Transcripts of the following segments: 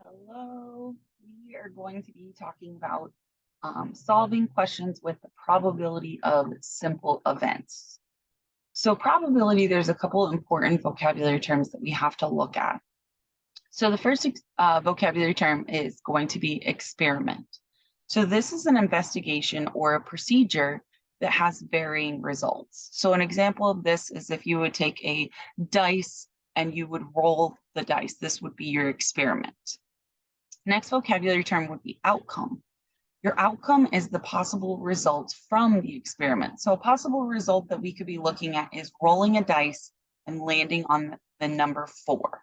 Hello, we are going to be talking about solving questions with the probability of simple events. So probability, there's a couple important vocabulary terms that we have to look at. So the first vocabulary term is going to be experiment. So this is an investigation or a procedure that has varying results. So an example of this is if you would take a dice and you would roll the dice, this would be your experiment. Next vocabulary term would be outcome. Your outcome is the possible result from the experiment. So a possible result that we could be looking at is rolling a dice and landing on the number 4.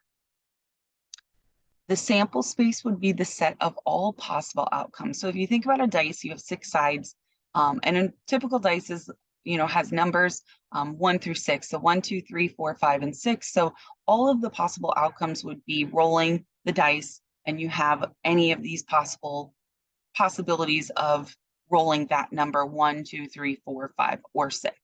The sample space would be the set of all possible outcomes. So if you think about a dice, you have 6 sides, and a typical dice is, has numbers 1 through 6. So 1, 2, 3, 4, 5, and 6. So all of the possible outcomes would be rolling the dice, and you have any of these possibilities of rolling that number 1, 2, 3, 4, 5, or 6.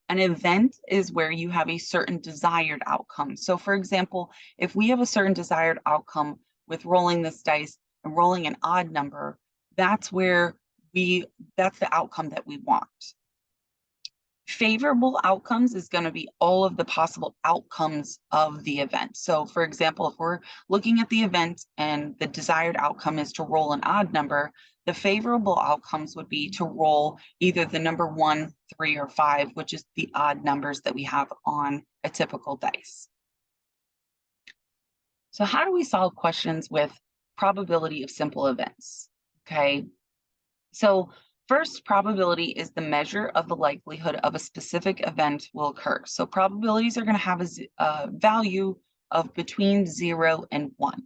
An event is where you have a certain desired outcome. So for example, if we have a certain desired outcome with rolling this dice and rolling an odd number, that's the outcome that we want. Favorable outcomes is going to be all of the possible outcomes of the event. So for example, if we're looking at the event and the desired outcome is to roll an odd number, the favorable outcomes would be to roll either the number 1, 3, or 5, which is the odd numbers that we have on a typical dice. So how do we solve questions with probability of simple events? Okay, so first, probability is the measure of the likelihood of a specific event will occur. So probabilities are going to have a value of between 0 and 1.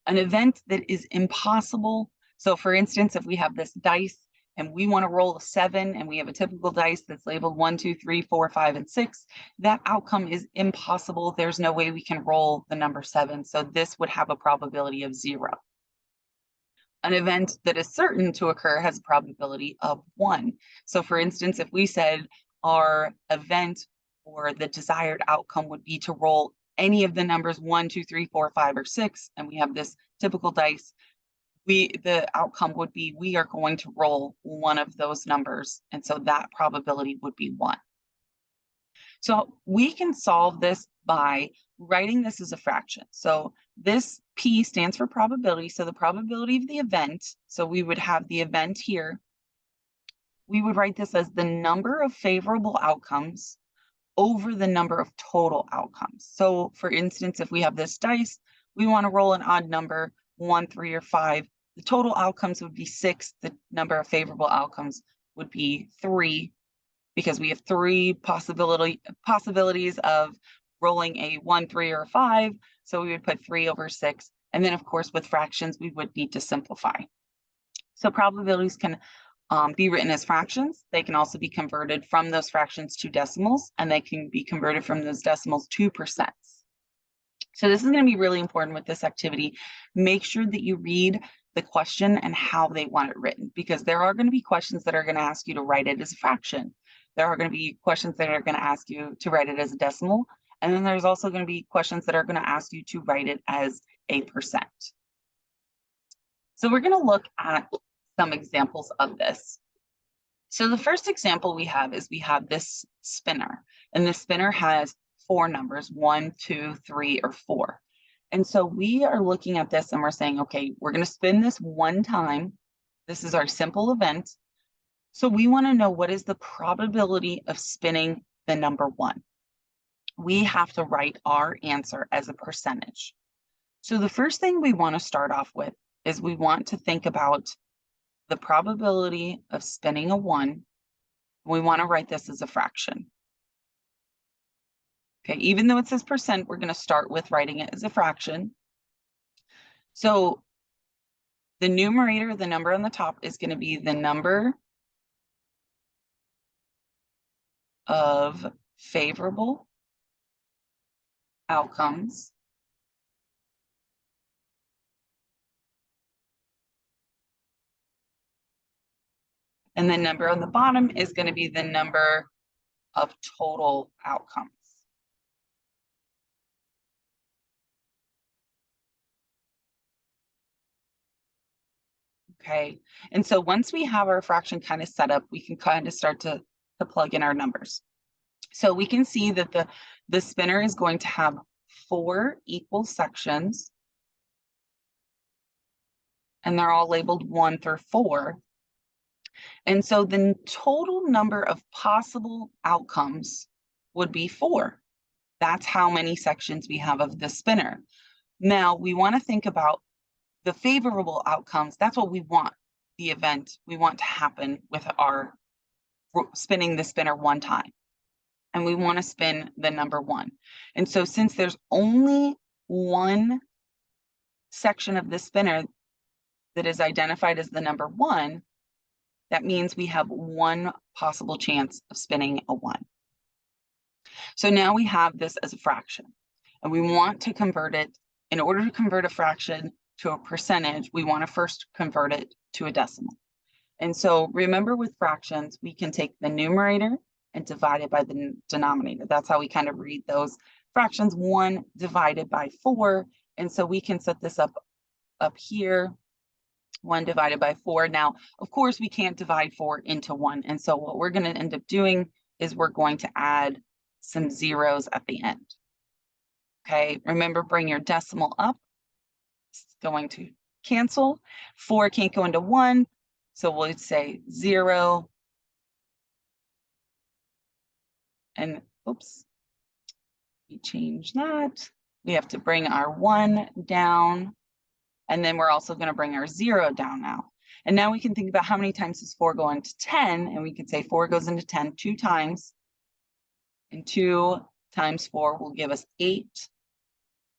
An event that is impossible. So for instance, if we have this dice and we want to roll a 7 and we have a typical dice that's labeled 1, 2, 3, 4, 5, and 6, that outcome is impossible. There's no way we can roll the number 7. So this would have a probability of 0. An event that is certain to occur has a probability of 1. So for instance, if we said our event or the desired outcome would be to roll any of the numbers 1, 2, 3, 4, 5, or 6, and we have this typical dice, the outcome would be we are going to roll one of those numbers. And so that probability would be 1. So we can solve this by writing this as a fraction. So this P stands for probability. So the probability of the event, so we would have the event here. We would write this as the number of favorable outcomes over the number of total outcomes. So for instance, if we have this dice, we want to roll an odd number, 1, 3, or 5. The total outcomes would be 6. The number of favorable outcomes would be 3. Because we have 3 possibilities of rolling a 1, 3, or 5. So we would put 3 over 6. And then of course, with fractions, we would need to simplify. So probabilities can be written as fractions. They can also be converted from those fractions to decimals, and they can be converted from those decimals to percents. So this is going to be really important with this activity. Make sure that you read the question and how they want it written, because there are going to be questions that are going to ask you to write it as a fraction. There are going to be questions that are going to ask you to write it as a decimal. And then there's also going to be questions that are going to ask you to write it as a percent. So we're going to look at some examples of this. So the first example we have is we have this spinner, and the spinner has 4 numbers, 1, 2, 3, or 4. And so we are looking at this and we're saying, okay, we're going to spin this one time. This is our simple event. So we want to know what is the probability of spinning the number 1. We have to write our answer as a percentage. So the first thing we want to start off with is we want to think about the probability of spinning a 1. We want to write this as a fraction. Okay, even though it says percent, we're going to start with writing it as a fraction. So the numerator, the number on the top, is going to be the number of favorable outcomes and the number on the bottom is going to be the number of total outcomes. Okay. And so once we have our fraction kind of set up, we can kind of start to plug in our numbers. So we can see that the spinner is going to have 4 equal sections, and they're all labeled 1 through 4. And so the total number of possible outcomes would be 4. That's how many sections we have of the spinner. Now we want to think about the favorable outcomes. That's what we want, the event we want to happen with our spinning the spinner one time. And we want to spin the number 1. And so since there's only one section of the spinner that is identified as the number 1, that means we have one possible chance of spinning a 1. So now we have this as a fraction, and we want to convert it. In order to convert a fraction to a percentage, we want to first convert it to a decimal. And so remember, with fractions, we can take the numerator and divide it by the denominator. That's how we kind of read those fractions, 1 divided by 4. And so we can set this up here, 1 divided by 4. Now, of course, we can't divide 4 into 1. And so what we're going to end up doing is we're going to add some zeros at the end. Okay, remember, bring your decimal up. It's going to cancel. 4 can't go into 1. So we'll say 0. And oops, we change that. We have to bring our 1 down. And then we're also going to bring our 0 down now. And now we can think about how many times does 4 go into 10. And we can say 4 goes into 10 2 times. And 2 times 4 will give us 8.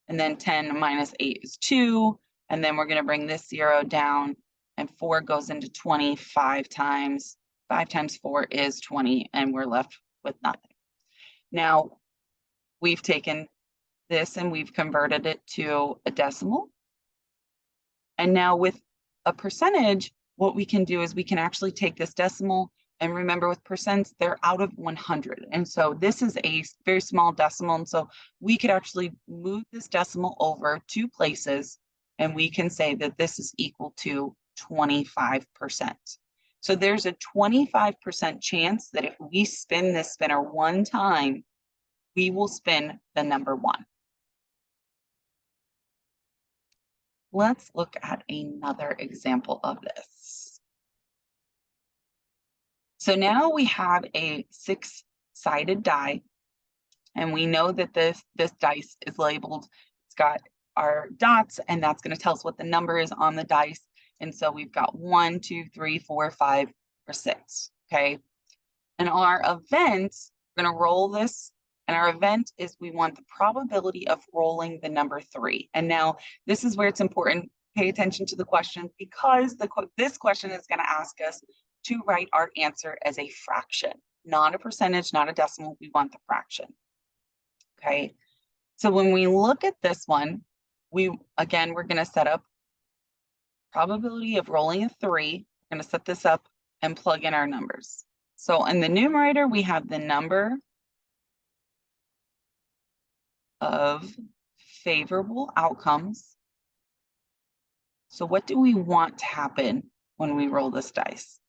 And then 10 minus 8 is 2. And then we're going to bring this 0 down. And 4 goes into 20 5 times. 5 times 4 is 20. And we're left with nothing. Now, we've taken this and we've converted it to a decimal. And now with a percentage, what we can do is we can actually take this decimal, and remember, with percents, they're out of 100. And so this is a very small decimal. And so we could actually move this decimal over 2 places, and we can say that this is equal to 25%. So there's a 25% chance that if we spin this spinner 1 time, we will spin the number 1. Let's look at another example of this. So now we have a 6-sided die, and we know that this dice is labeled. It's got our dots, and that's going to tell us what the number is on the dice. And so we've got 1, 2, 3, 4, 5, or 6. Okay. And our event, we're going to roll this. And our event is we want the probability of rolling the number 3. And now this is where it's important. Pay attention to the question, because this question is going to ask us to write our answer as a fraction, not a percentage, not a decimal. We want the fraction. Okay. So when we look at this one, we're going to set up probability of rolling a 3. We're going to set this up and plug in our numbers. So in the numerator, we have the number of favorable outcomes. So what do we want to happen when we roll this dice?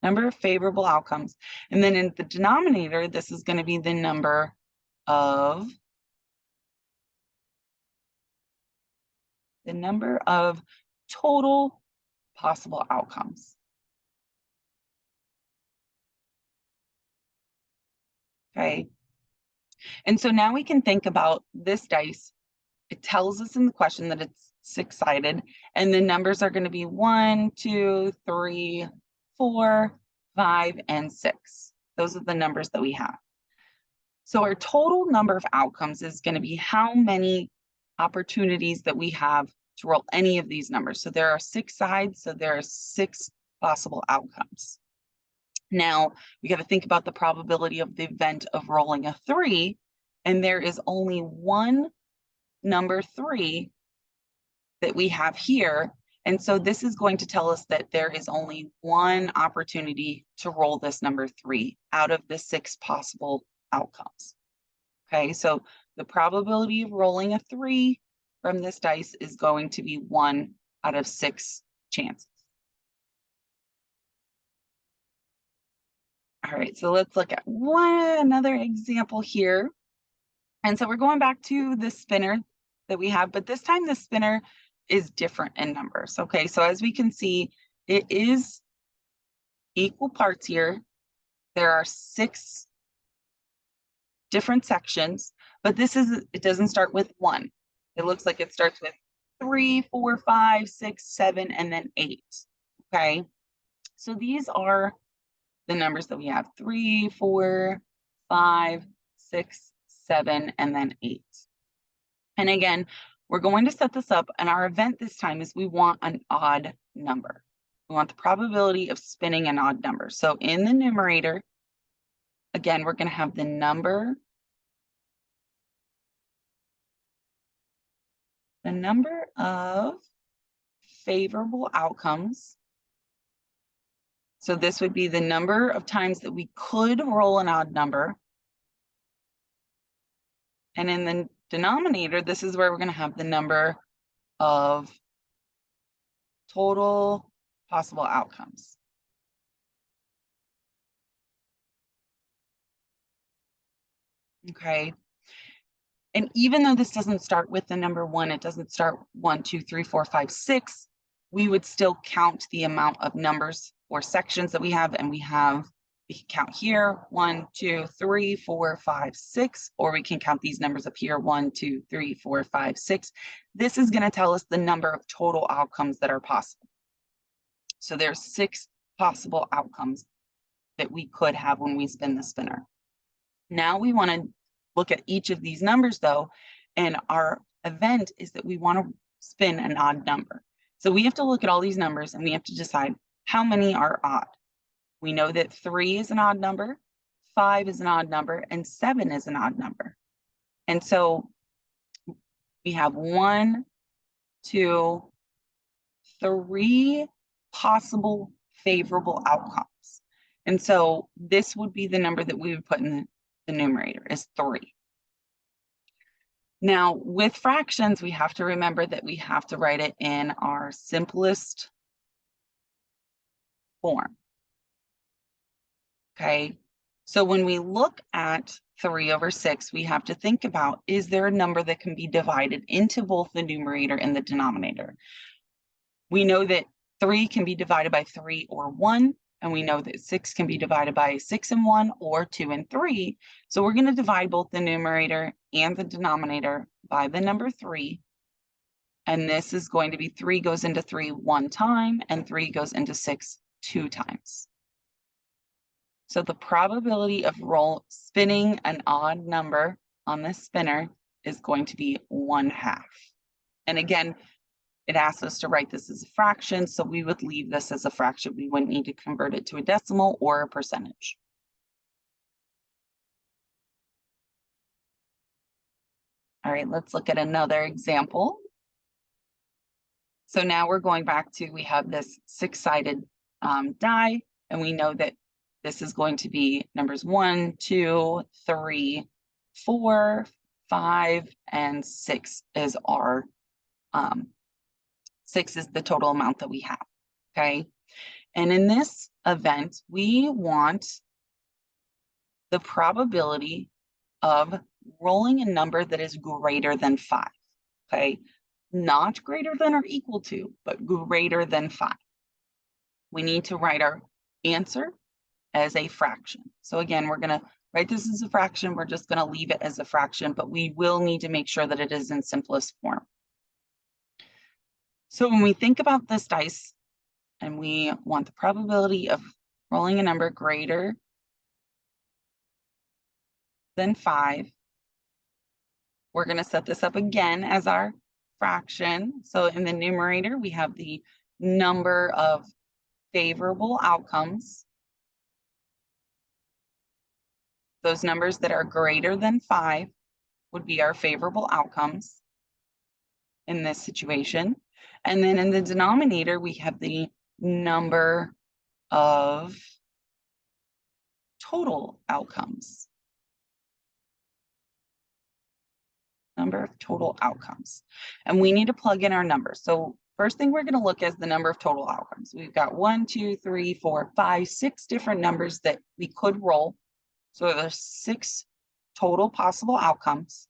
Number of favorable outcomes. And then in the denominator, this is going to be the number of total possible outcomes. Okay. And so now we can think about this dice. It tells us in the question that it's 6-sided, and the numbers are going to be 1, 2, 3, 4, 5, and 6. Those are the numbers that we have. So our total number of outcomes is going to be how many opportunities that we have to roll any of these numbers. So there are 6 sides, so there are 6 possible outcomes. Now, we got to think about the probability of the event of rolling a 3, and there is only one number 3 that we have here. And so this is going to tell us that there is only one opportunity to roll this number 3 out of the 6 possible outcomes. Okay, so the probability of rolling a 3 from this dice is going to be 1 out of 6 chances. All right, so let's look at another example here. And so we're going back to the spinner that we have, but this time the spinner is different in numbers. Okay, so as we can see, it is equal parts here. There are 6 different sections, but it doesn't start with 1. It looks like it starts with 3, 4, 5, 6, 7, and then 8. Okay, so these are the numbers that we have: 3, 4, 5, 6, 7, and then 8. And again, we're going to set this up, and our event this time is we want an odd number. We want the probability of spinning an odd number. So in the numerator, again, we're going to have the number of favorable outcomes. So this would be the number of times that we could roll an odd number. And in the denominator, this is where we're going to have the number of total possible outcomes. Okay. And even though this doesn't start with the number 1, it doesn't start 1, 2, 3, 4, 5, 6, we would still count the amount of numbers or sections that we have. And we can count here, 1, 2, 3, 4, 5, 6, or we can count these numbers up here, 1, 2, 3, 4, 5, 6. This is going to tell us the number of total outcomes that are possible. So there's 6 possible outcomes that we could have when we spin the spinner. Now we want to look at each of these numbers though, and our event is that we want to spin an odd number. So we have to look at all these numbers and we have to decide how many are odd. We know that 3 is an odd number, 5 is an odd number, and 7 is an odd number. And so we have 1, 2, 3 possible favorable outcomes. And so this would be the number that we would put in the numerator, is 3. Now with fractions, we have to remember that we have to write it in our simplest form. Okay, so when we look at 3 over 6, we have to think about, is there a number that can be divided into both the numerator and the denominator? We know that 3 can be divided by 3 or 1, and we know that 6 can be divided by 6 and 1 or 2 and 3. So we're going to divide both the numerator and the denominator by the number 3. And this is going to be 3 goes into 3 1 time, and 3 goes into 6 2 times. So the probability of spinning an odd number on this spinner is going to be 1/2. And again, it asks us to write this as a fraction, so we would leave this as a fraction. We wouldn't need to convert it to a decimal or a percentage. All right, let's look at another example. So now we're going back to, we have this 6-sided die, and we know that this is going to be numbers 1, 2, 3, 4, 5, and 6 is our 6 is the total amount that we have. Okay, and in this event, we want the probability of rolling a number that is greater than 5. Okay, not greater than or equal to, but greater than 5. We need to write our answer as a fraction. So again, we're going to write this as a fraction. We're just going to leave it as a fraction, but we will need to make sure that it is in simplest form. So when we think about this dice and we want the probability of rolling a number greater than 5, we're going to set this up again as our fraction. So in the numerator, we have the number of favorable outcomes. Those numbers that are greater than 5 would be our favorable outcomes in this situation. And then in the denominator, we have the number of total outcomes. number of total outcomes. And we need to plug in our numbers. So first thing we're going to look at is the number of total outcomes. We've got 1, 2, 3, 4, 5, 6 different numbers that we could roll. So there's 6 total possible outcomes.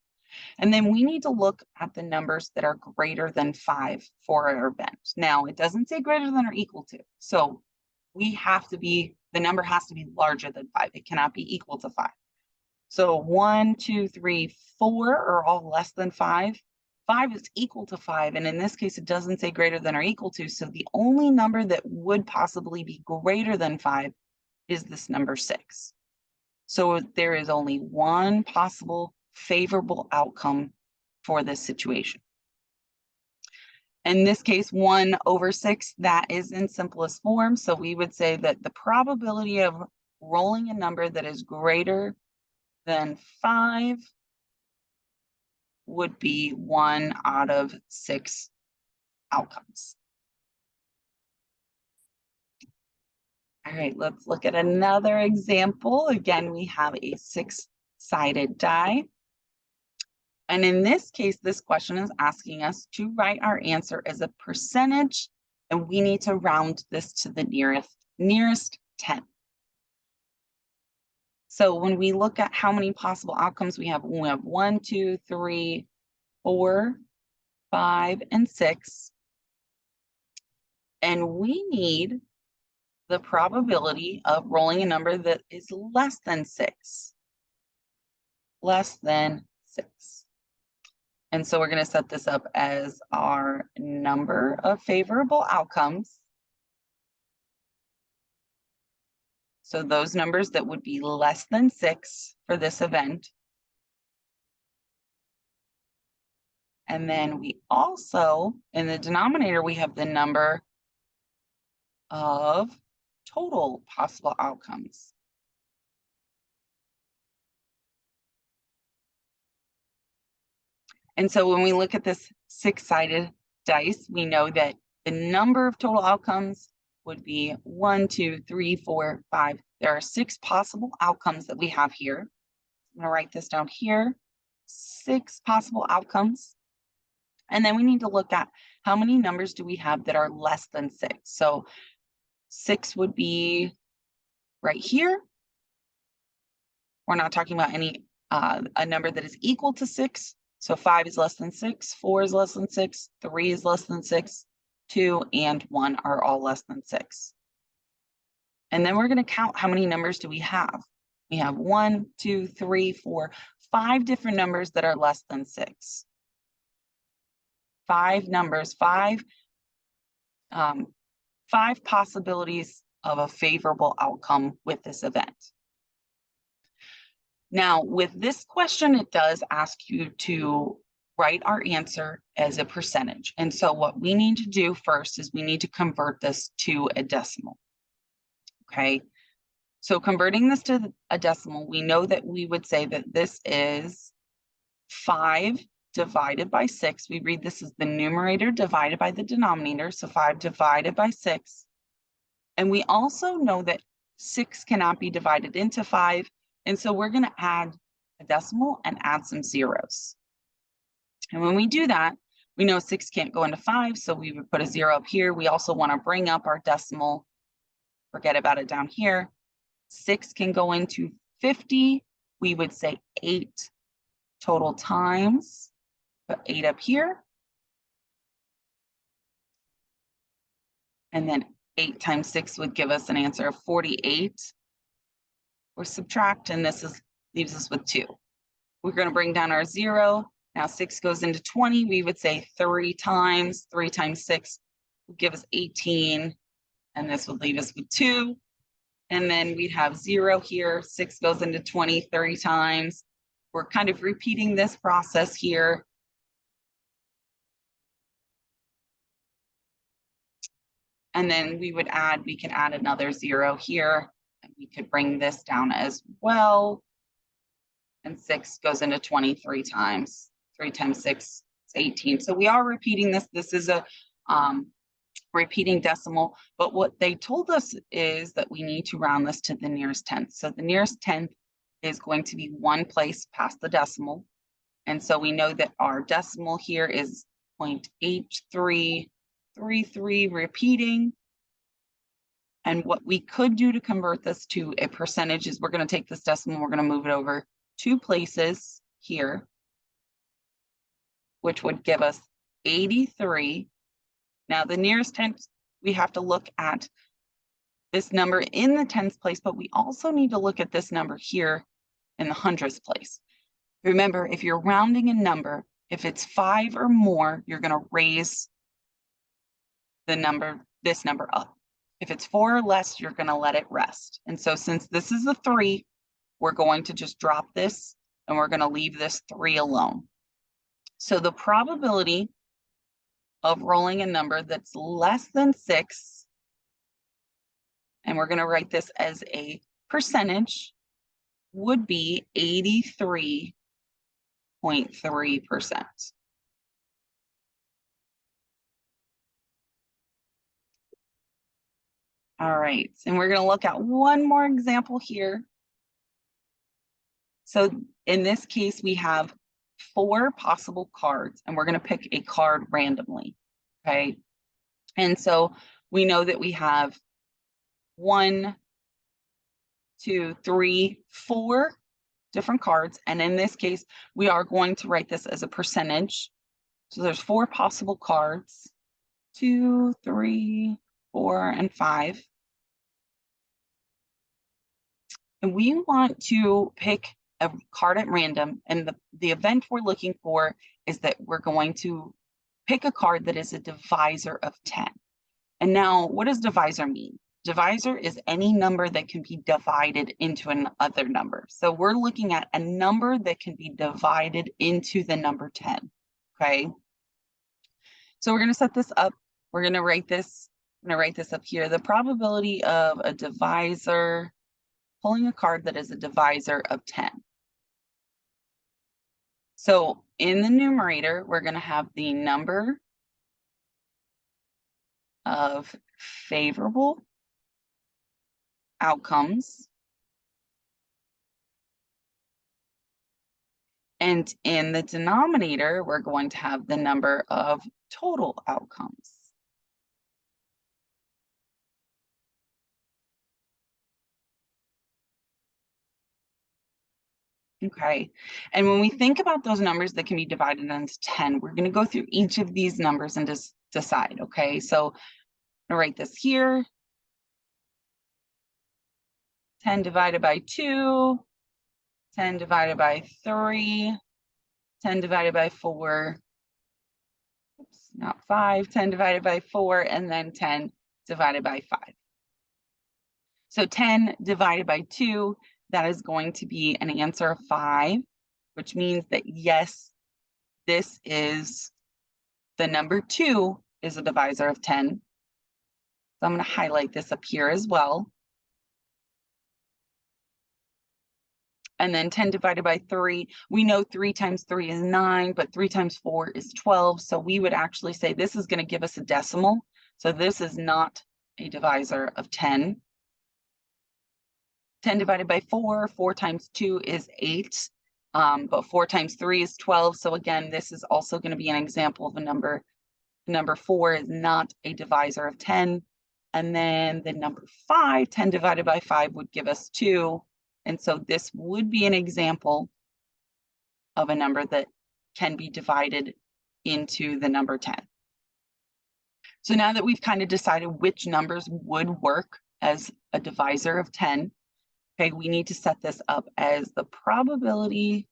And then we need to look at the numbers that are greater than 5 for our event. Now, it doesn't say greater than or equal to. So we have to be, the number has to be larger than 5. It cannot be equal to 5. So 1, 2, 3, 4 are all less than 5. 5 is equal to 5. And in this case, it doesn't say greater than or equal to. So the only number that would possibly be greater than 5 is this number 6. So there is only one possible favorable outcome for this situation. In this case, 1 over 6, that is in simplest form. So we would say that the probability of rolling a number that is greater than 5 would be 1 out of 6 outcomes. All right, let's look at another example. Again, we have a 6-sided die. And in this case, this question is asking us to write our answer as a percentage, and we need to round this to the nearest 10. So when we look at how many possible outcomes we have 1, 2, 3, 4, 5, and 6. And we need the probability of rolling a number that is less than 6. Less than 6. And so we're going to set this up as our number of favorable outcomes. So those numbers that would be less than 6 for this event. And then we also, in the denominator, we have the number of total possible outcomes. And so when we look at this 6-sided dice, we know that the number of total outcomes would be 1, 2, 3, 4, 5. There are 6 possible outcomes that we have here. I'm going to write this down here. 6 possible outcomes. And then we need to look at how many numbers do we have that are less than 6. So 6 would be right here. We're not talking about any a number that is equal to 6. So 5 is less than 6, 4 is less than 6, 3 is less than 6, 2 and 1 are all less than 6. And then we're going to count how many numbers do we have. We have 1, 2, 3, 4, 5 different numbers that are less than 6. 5 numbers, 5 possibilities of a favorable outcome with this event. Now, with this question, it does ask you to write our answer as a percentage. And so what we need to do first is we need to convert this to a decimal. Okay, so converting this to a decimal, we know that we would say that this is 5 divided by 6. We read this as the numerator divided by the denominator, so 5 divided by 6. And we also know that 6 cannot be divided into 5, and so we're going to add a decimal and add some zeros. And when we do that, we know 6 can't go into 5, so we would put a 0 up here. We also want to bring up our decimal. Forget about it down here. 6 can go into 50. We would say 8 total times. Put 8 up here. And then 8 times 6 would give us an answer of 48. Or subtract, and this leaves us with 2. We're going to bring down our 0. Now 6 goes into 20. We would say 3 times 6 would give us 18. And this would leave us with 2. And then we'd have 0 here. 6 goes into 20 30 times. We're kind of repeating this process here. And then we can add another 0 here. And we could bring this down as well. And 6 goes into 20 3 times. 3 times 6 is 18. So we are repeating this. This is a repeating decimal, but what they told us is that we need to round this to the nearest tenth. So the nearest tenth is going to be one place past the decimal, And so we know that our decimal here is 0.8333 repeating. And what we could do to convert this to a percentage is we're going to take this decimal, we're going to move it over 2 places here, which would give us 83. Now the nearest tenth, we have to look at this number in the tens place, but we also need to look at this number here in the hundredths place. Remember, if you're rounding a number, if it's 5 or more, you're going to raise the number, this number up. If it's 4 or less, you're going to let it rest. And so since this is a 3, we're going to just drop this and we're going to leave this 3 alone. So the probability of rolling a number that's less than 6, and we're going to write this as a percentage, would be 83.3%. All right, and we're going to look at one more example here. So in this case, we have 4 possible cards, and we're going to pick a card randomly, okay? And so we know that we have 1, 2, 3, 4 different cards, and in this case, we are going to write this as a percentage. So there's 4 possible cards, 2, 3, 4, and 5. And we want to pick a card at random, and the event we're looking for is that we're going to pick a card that is a divisor of 10. And now, what does divisor mean? Divisor is any number that can be divided into another number. So we're looking at a number that can be divided into the number 10, okay? So we're going to set this up. We're going to write this. I'm going to write this up here. The probability of a divisor, pulling a card that is a divisor of 10. So in the numerator, we're going to have the number of favorable outcomes. And in the denominator, we're going to have the number of total outcomes. Okay, and when we think about those numbers that can be divided into 10, we're going to go through each of these numbers and just decide, okay? So I'm going to write this here. 10 divided by 2, 10 divided by 3, 10 divided by 4, oops, not 5, 10 divided by 4, and then 10 divided by 5. So 10 divided by 2, that is going to be an answer of 5, which means that yes, this is the number 2 is a divisor of 10. So I'm going to highlight this up here as well. And then 10 divided by 3, we know 3 times 3 is 9, but 3 times 4 is 12. So we would actually say this is going to give us a decimal. So this is not a divisor of 10. 10 divided by 4, 4 times 2 is 8, but 4 times 3 is 12. So again, this is also going to be an example of a number. Number 4 is not a divisor of 10. And then the number 5, 10 divided by 5 would give us 2. And so this would be an example of a number that can be divided into the number 10. So now that we've kind of decided which numbers would work as a divisor of 10, okay, we need to set this up as the probability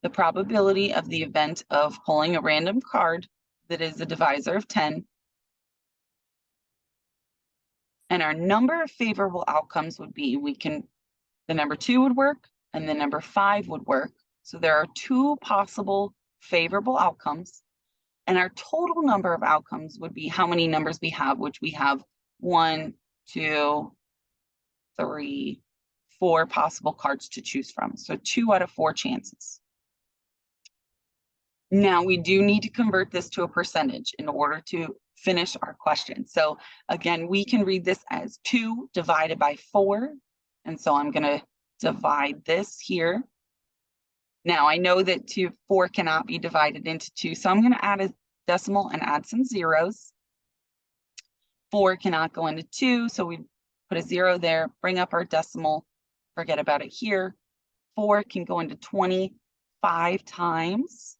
of the event of pulling a random card that is a divisor of 10. And our number of favorable outcomes would be, the number 2 would work and the number 5 would work. So there are 2 possible favorable outcomes. And our total number of outcomes would be how many numbers we have, which we have 1, 2, 3, 4 possible cards to choose from. So 2 out of 4 chances. Now we do need to convert this to a percentage in order to finish our question. So again, we can read this as 2 divided by 4. And so I'm going to divide this here. Now I know that 4 cannot be divided into 2, so I'm going to add a decimal and add some zeros. 4 cannot go into 2, so we put a 0 there, bring up our decimal, forget about it here. 4 can go into 25 times.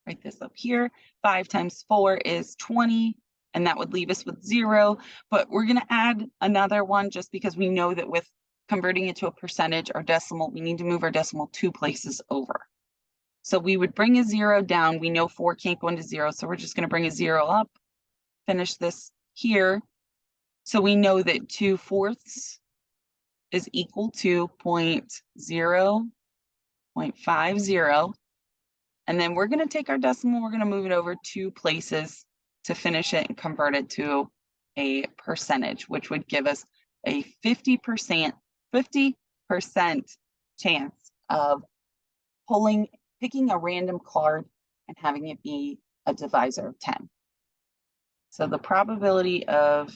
Write this up here. 5 times 4 is 20, and that would leave us with 0. But we're going to add another one just because we know that with converting it to a percentage or decimal, we need to move our decimal 2 places over. So we would bring a 0 down. We know 4 can't go into 0, so we're just going to bring a 0 up, finish this here. So we know that 2/4 is equal to 0.50. And then we're going to take our decimal, we're going to move it over 2 places to finish it and convert it to a percentage, which would give us a 50% chance of picking a random card and having it be a divisor of 10. So the probability of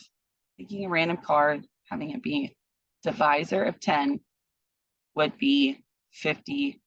picking a random card, having it be divisor of 10 would be 50%.